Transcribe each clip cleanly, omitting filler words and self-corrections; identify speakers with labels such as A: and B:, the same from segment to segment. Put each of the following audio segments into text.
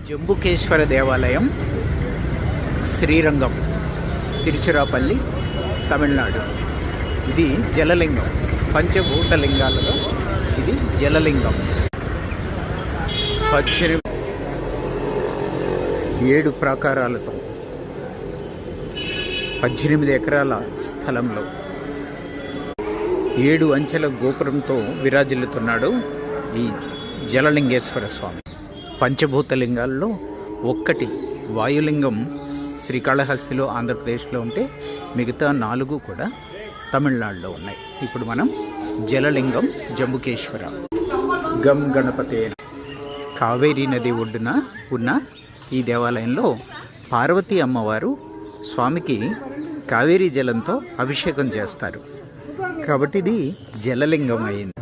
A: జంబుకేశ్వర దేవాలయం, శ్రీరంగం, తిరుచిరాపల్లి, తమిళనాడు. ఇది జలలింగం. పంచభూత లింగాలలో ఇది జలలింగం. 7 ప్రాకారాలతో 18 ఎకరాల స్థలంలో 7 అంచెల గోపురంతో విరాజిల్లుతున్నాడు ఈ జలలింగేశ్వర స్వామి. పంచభూత లింగాల్లో ఒక్కటి వాయులింగం శ్రీకాళహస్తిలో, ఆంధ్రప్రదేశ్లో ఉంటే మిగతా 4 కూడా తమిళనాడులో ఉన్నాయి. ఇప్పుడు మనం జలలింగం జంబుకేశ్వర. గం గణపతే. కావేరీ నది ఒడ్డున ఉన్న ఈ దేవాలయంలో పార్వతీ అమ్మవారు స్వామికి కావేరీ జలంతో అభిషేకం చేస్తారు కాబట్టి ఇది జలలింగం అయింది.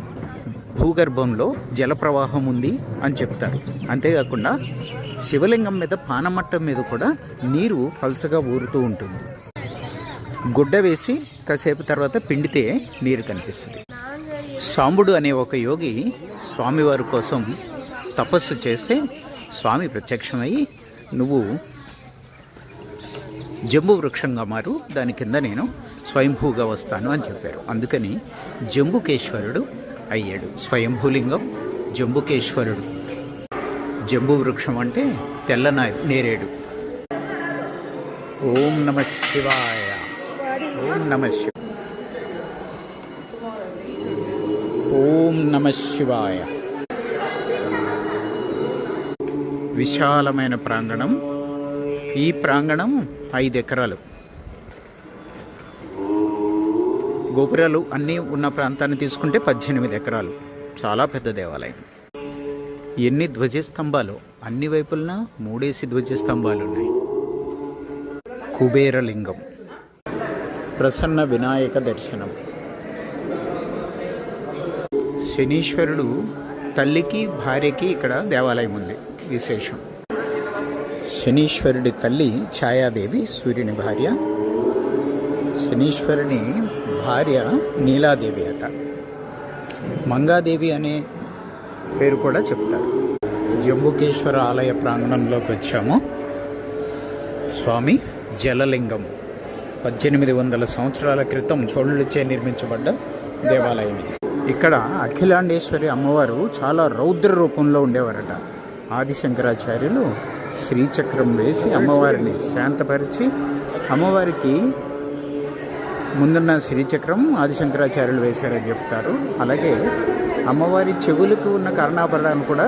A: భూగర్భంలో జలప్రవాహం ఉంది అని చెప్తారు. అంతేకాకుండా శివలింగం మీద పానమట్టం మీద కూడా నీరు పల్సగా ఊరుతూ ఉంటుంది. గుడ్డ వేసి కాసేపు తర్వాత పిండితే నీరు కనిపిస్తుంది. సాంబుడు అనే ఒక యోగి స్వామివారి కోసం తపస్సు చేస్తే స్వామి ప్రత్యక్షమయ్యి, నువ్వు జంబు వృక్షంగా మారు, దాని కింద నేను స్వయంభూగా వస్తాను అని చెప్పారు. అందుకని జంబుకేశ్వరుడు అయ్యాడు. స్వయంభూలింగం జంబుకేశ్వరుడు. జంబు వృక్షం అంటే తెల్ల నేరేడు. ఓం నమ శివాయ. ఓం నమ శివ. ఓం నమ శివాయ. విశాలమైన ప్రాంగణం. ఈ ప్రాంగణం 5 ఎకరాలు. గోపురాలు అన్నీ ఉన్న ప్రాంతాన్ని తీసుకుంటే 18 ఎకరాలు. చాలా పెద్ద దేవాలయం. ఎన్ని ధ్వజస్తంభాలు! అన్ని వైపులన 3 ధ్వజస్తంభాలు ఉన్నాయి. కుబేరలింగం. ప్రసన్న వినాయక దర్శనం. శనీశ్వరుడు తల్లికి భార్యకి ఇక్కడ దేవాలయం ఉంది. విశేషం. శనీశ్వరుడి తల్లి ఛాయాదేవి, సూర్యుని భార్య. శనీశ్వరుని భార్య నీలాదేవి అట. మంగాదేవి అనే పేరు కూడా చెప్తారు. జంబుకేశ్వర ఆలయ ప్రాంగణంలోకి వచ్చాము. స్వామి జలలింగం 1800 సంవత్సరాల క్రితం చోళులచే నిర్మించబడ్డ దేవాలయం. ఇక్కడ అఖిలాండేశ్వరి అమ్మవారు చాలా రౌద్ర రూపంలో ఉండేవారట. ఆదిశంకరాచార్యులు శ్రీచక్రం వేసి అమ్మవారిని శాంతపరిచి, అమ్మవారికి ముందున్న శ్రీచక్రం ఆదిశంకరాచార్యులు వేశారని చెప్తారు. అలాగే అమ్మవారి చెవులకు ఉన్న కర్ణాభరణాలు కూడా